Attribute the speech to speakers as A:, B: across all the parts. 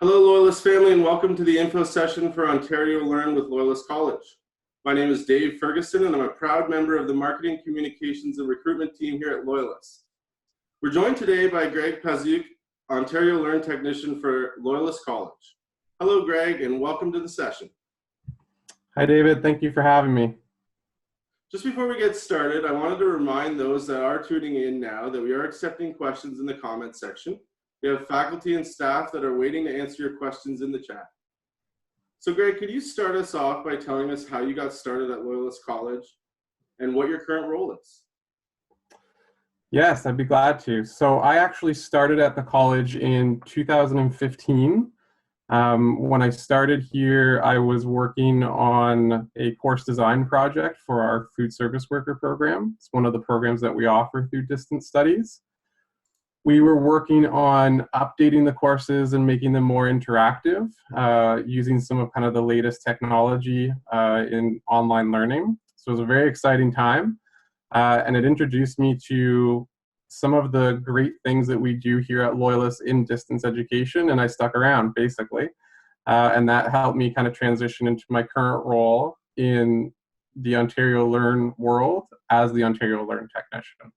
A: Hello, Loyalist family, and welcome to the info session for Ontario Learn with Loyalist College. My name is Dave Ferguson, and I'm a proud member of the Marketing, Communications, and Recruitment team here at Loyalist. We're joined today by Greg Paziuk, Ontario Learn Technician for Loyalist College. Hello, Greg, and welcome to the session.
B: Hi, David. Thank you for having me.
A: Just before we get started, I wanted to remind those that are tuning in now that we are accepting questions in the comments section. We have faculty and staff that are waiting to answer your questions in the chat. So Greg, could you start us off by telling us how you got started at Loyalist College and what your current role is?
B: Yes, I'd be glad to. So I actually started at the college in 2015. When I started here, I was working on a course design project for our food service worker program. It's one of the programs that we offer through distance studies. We were working on updating the courses and making them more interactive, using some of kind of the latest technology in online learning. So it was a very exciting time, and it introduced me to some of the great things that we do here at Loyalist in distance education, and I stuck around basically. And that helped me kind of transition into my current role in the Ontario Learn world as the Ontario Learn technician.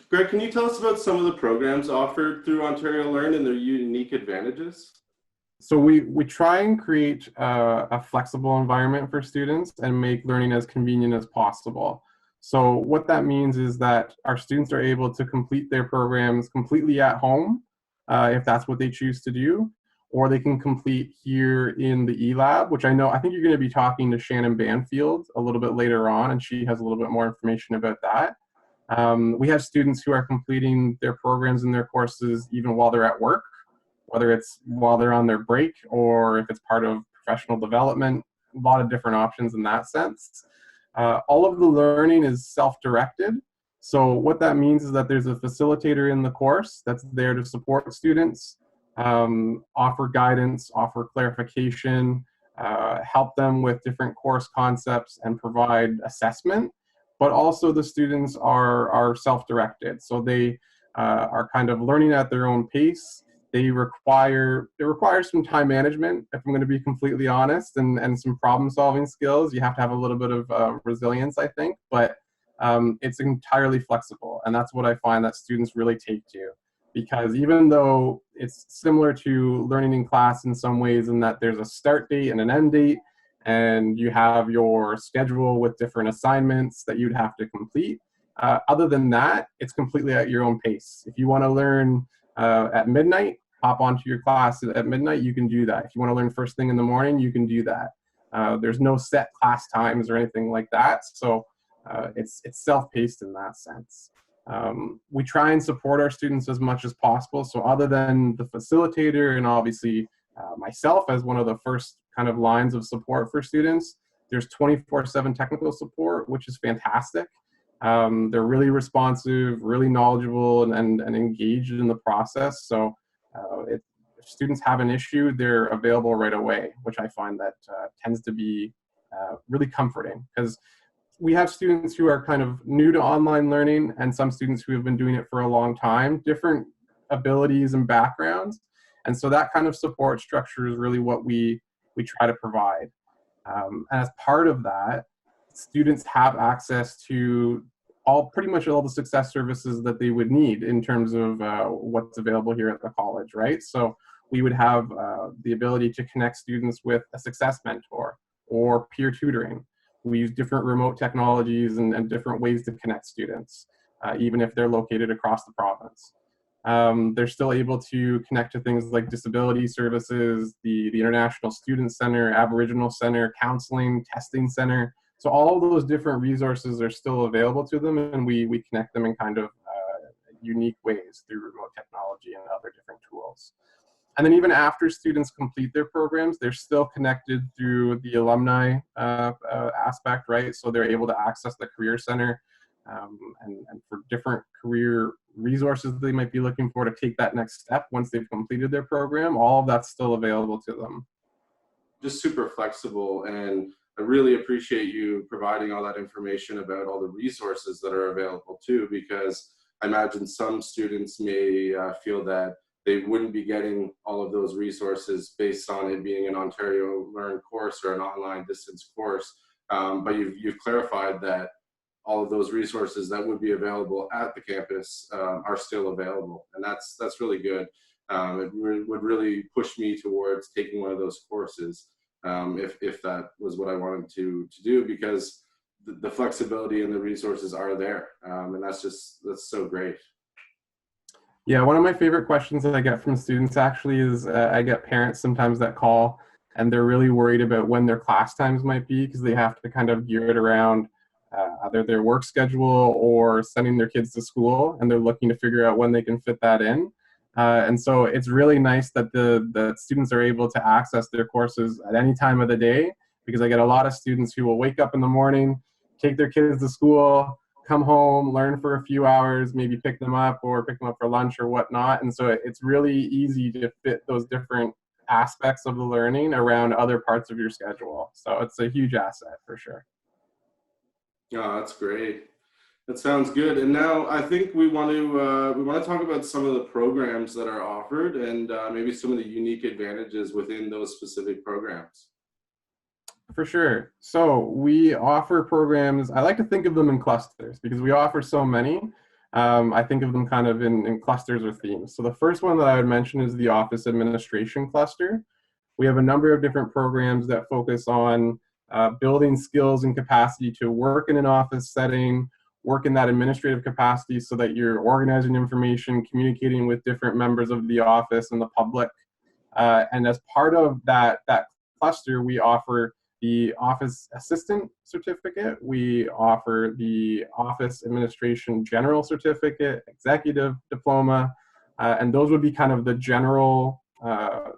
A: Greg, can you tell us about some of the programs offered through Ontario Learn and their unique advantages?
B: So we try and create a flexible environment for students and make learning as convenient as possible. So what that means is that our students are able to complete their programs completely at home, if that's what they choose to do, or they can complete here in the eLab, which I think you're going to be talking to Shannon Banfield a little bit later on, and she has a little bit more information about that. We have students who are completing their programs and their courses even while they're at work, whether it's while they're on their break or if it's part of professional development, a lot of different options in that sense. All of the learning is self-directed. So what that means is that there's a facilitator in the course that's there to support students, offer guidance, offer clarification, help them with different course concepts, and provide assessment. But also the students are self-directed. So they are kind of learning at their own pace. It requires some time management, if I'm going to be completely honest, and some problem-solving skills. You have to have a little bit of resilience, I think, but it's entirely flexible, and that's what I find that students really take to. Because even though it's similar to learning in class in some ways in that there's a start date and an end date, and you have your schedule with different assignments that you'd have to complete, other than that, it's completely at your own pace. If you want to learn at midnight, hop onto your class at midnight, you can do that. If you want to learn first thing in the morning, you can do that. There's no set class times or anything like that, so it's self-paced in that sense. We try and support our students as much as possible, so other than the facilitator and obviously myself as one of the first kind of lines of support for students, there's 24/7 technical support, which is fantastic. They're really responsive, really knowledgeable, and engaged in the process. So if students have an issue, they're available right away, which I find that tends to be really comforting, because we have students who are kind of new to online learning and some students who have been doing it for a long time, different abilities and backgrounds. And so that kind of support structure is really what we try to provide. And as part of that, students have access to pretty much all the success services that they would need in terms of what's available here at the college, right? So we would have the ability to connect students with a success mentor or peer tutoring. We use different remote technologies and different ways to connect students, even if they're located across the province. They're still able to connect to things like disability services, the International Student Center, Aboriginal Center, counseling, testing center. So all of those different resources are still available to them, and we connect them in kind of unique ways through remote technology and other different tools. And then even after students complete their programs, they're still connected through the alumni aspect, right? So they're able to access the Career Center and for different career resources they might be looking for to take that next step once they've completed their program. All of that's still available to them.
A: Just super flexible, and I really appreciate you providing all that information about all the resources that are available too, because I imagine some students may feel that they wouldn't be getting all of those resources based on it being an Ontario Learn course or an online distance course. But you've clarified that all of those resources that would be available at the campus are still available, and that's really good. Would really push me towards taking one of those courses if that was what I wanted to do, because the flexibility and the resources are there, and that's so great.
B: Yeah, one of my favorite questions that I get from students actually is I get parents sometimes that call and they're really worried about when their class times might be, because they have to kind of gear it around either their work schedule or sending their kids to school, and they're looking to figure out when they can fit that in. And so it's really nice that the students are able to access their courses at any time of the day, because I get a lot of students who will wake up in the morning, take their kids to school, come home, learn for a few hours, maybe pick them up for lunch or whatnot. And so it's really easy to fit those different aspects of the learning around other parts of your schedule. So it's a huge asset for sure.
A: Oh, that's great. That sounds good. And now I think we want to talk about some of the programs that are offered, and maybe some of the unique advantages within those specific programs.
B: For sure. So we offer programs, I like to think of them in clusters because we offer so many. I think of them kind of in clusters or themes. So the first one that I would mention is the Office Administration cluster. We have a number of different programs that focus on building skills and capacity to work in an office setting, work in that administrative capacity so that you're organizing information, communicating with different members of the office and the public. And as part of that cluster, we offer the Office Assistant Certificate, we offer the Office Administration General Certificate, Executive Diploma, and those would be kind of the general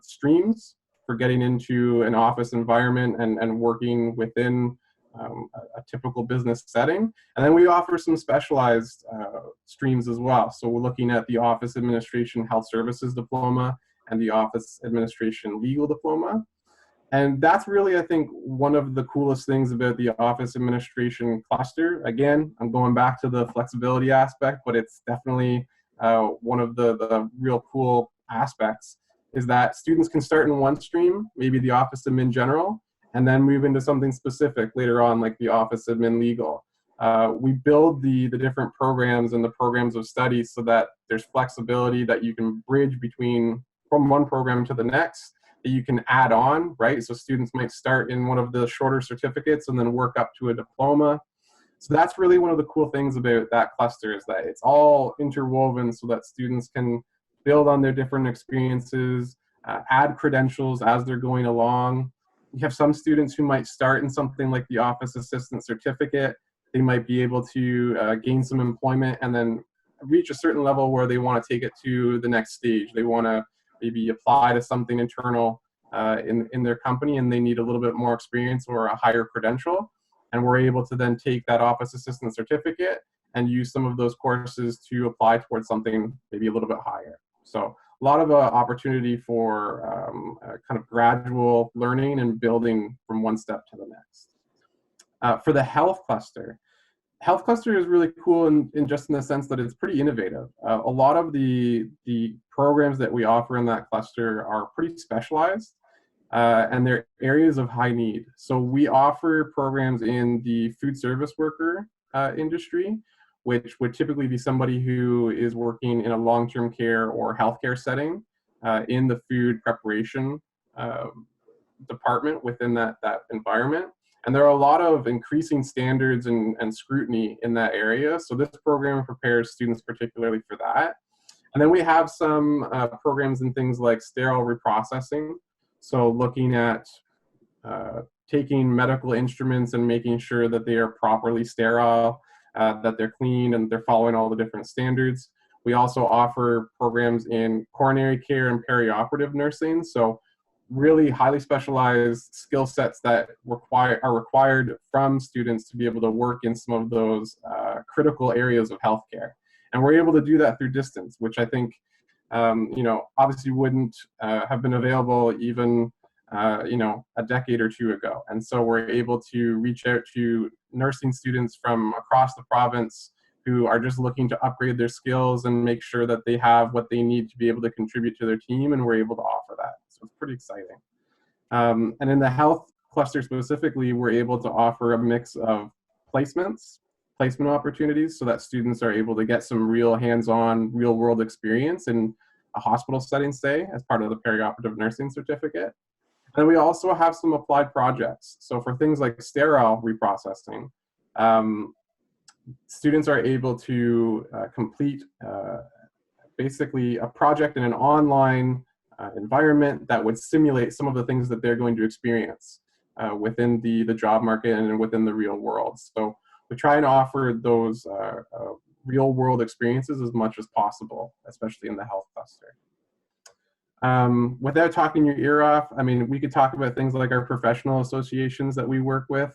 B: streams for getting into an office environment and working within a typical business setting. And then we offer some specialized streams as well. So we're looking at the Office Administration Health Services Diploma and the Office Administration Legal Diploma. And that's really, I think, one of the coolest things about the Office Administration cluster. Again, I'm going back to the flexibility aspect, but it's definitely one of the real cool aspects is that students can start in one stream, maybe the Office Admin General, and then move into something specific later on, like the Office Admin Legal. We build the different programs and the programs of study so that there's flexibility that you can bridge from one program to the next, that you can add on, right? So students might start in one of the shorter certificates and then work up to a diploma. So that's really one of the cool things about that cluster, is that it's all interwoven so that students can build on their different experiences, add credentials as they're going along. You have some students who might start in something like the Office Assistant Certificate. They might be able to gain some employment and then reach a certain level where they want to take it to the next stage. They want to maybe apply to something internal in their company, and they need a little bit more experience or a higher credential. And we're able to then take that Office Assistant Certificate and use some of those courses to apply towards something maybe a little bit higher. So a lot of opportunity for kind of gradual learning and building from one step to the next. For the health cluster is really cool in just in the sense that it's pretty innovative. A lot of the programs that we offer in that cluster are pretty specialized, and they're areas of high need. So we offer programs in the food service worker industry, which would typically be somebody who is working in a long-term care or healthcare setting in the food preparation department within that environment. And there are a lot of increasing standards and scrutiny in that area. So this program prepares students particularly for that. And then we have some programs in things like sterile reprocessing. So looking at taking medical instruments and making sure that they are properly sterile, that they're clean and they're following all the different standards. We also offer programs in coronary care and perioperative nursing. So really highly specialized skill sets that are required from students to be able to work in some of those critical areas of healthcare. And we're able to do that through distance, which I think, obviously wouldn't have been available even, a decade or two ago. And so we're able to reach out to nursing students from across the province who are just looking to upgrade their skills and make sure that they have what they need to be able to contribute to their team, and we're able to offer that. So it's pretty exciting. And in the health cluster specifically, we're able to offer a mix of placement opportunities so that students are able to get some real hands-on, real-world experience in a hospital setting, say, as part of the perioperative nursing certificate. And we also have some applied projects. So for things like sterile reprocessing, students are able to complete basically a project in an online environment that would simulate some of the things that they're going to experience within the job market and within the real world. So we try and offer those real world experiences as much as possible, especially in the health cluster. Without talking your ear off, I mean, we could talk about things like our professional associations that we work with.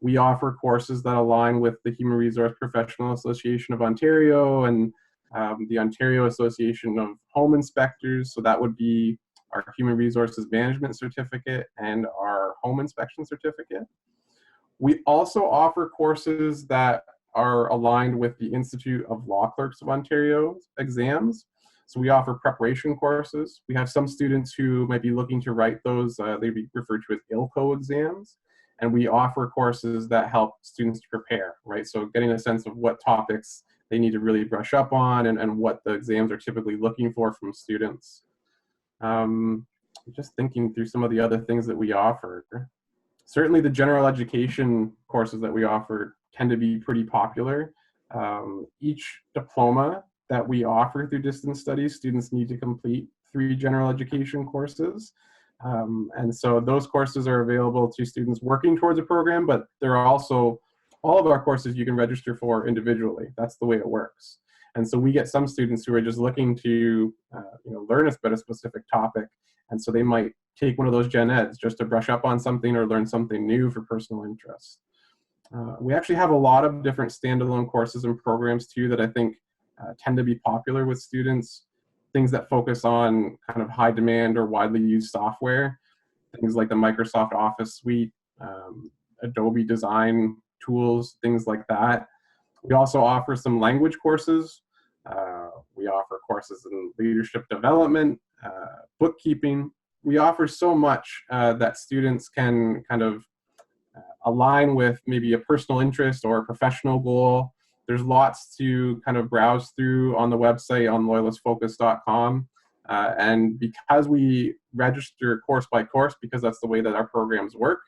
B: We offer courses that align with the Human Resource Professional Association of Ontario and the Ontario Association of Home Inspectors. So that would be our Human Resources Management Certificate and our Home Inspection Certificate. We also offer courses that are aligned with the Institute of Law Clerks of Ontario exams. So we offer preparation courses. We have some students who might be looking to write those, they'd be referred to as ILCO exams. And we offer courses that help students to prepare, right? So getting a sense of what topics they need to really brush up on and what the exams are typically looking for from students. Just thinking through some of the other things that we offer. Certainly the general education courses that we offer tend to be pretty popular. Each diploma that we offer through distance studies, students need to complete 3 general education courses. And so those courses are available to students working towards a program, but there are also all of our courses you can register for individually. That's the way it works. And so we get some students who are just looking to learn about a specific topic. And so they might take one of those gen eds just to brush up on something or learn something new for personal interest. We actually have a lot of different standalone courses and programs too that I think tend to be popular with students. Things that focus on kind of high demand or widely used software, things like the Microsoft Office suite, Adobe design tools, things like that. We also offer some language courses. We offer courses in leadership development, bookkeeping. We offer so much that students can kind of align with maybe a personal interest or a professional goal. There's lots to kind of browse through on the website on loyalistfocus.com. And because we register course by course, because that's the way that our programs work,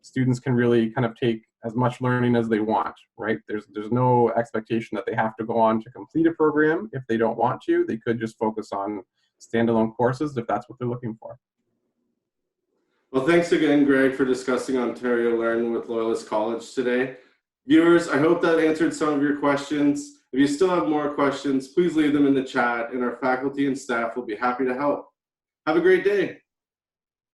B: students can really kind of take as much learning as they want, right? There's no expectation that they have to go on to complete a program if they don't want to. They could just focus on standalone courses if that's what they're looking for.
A: Well, thanks again, Greg, for discussing Ontario Learn with Loyalist College today. Viewers, I hope that answered some of your questions. If you still have more questions, please leave them in the chat and our faculty and staff will be happy to help. Have a great day.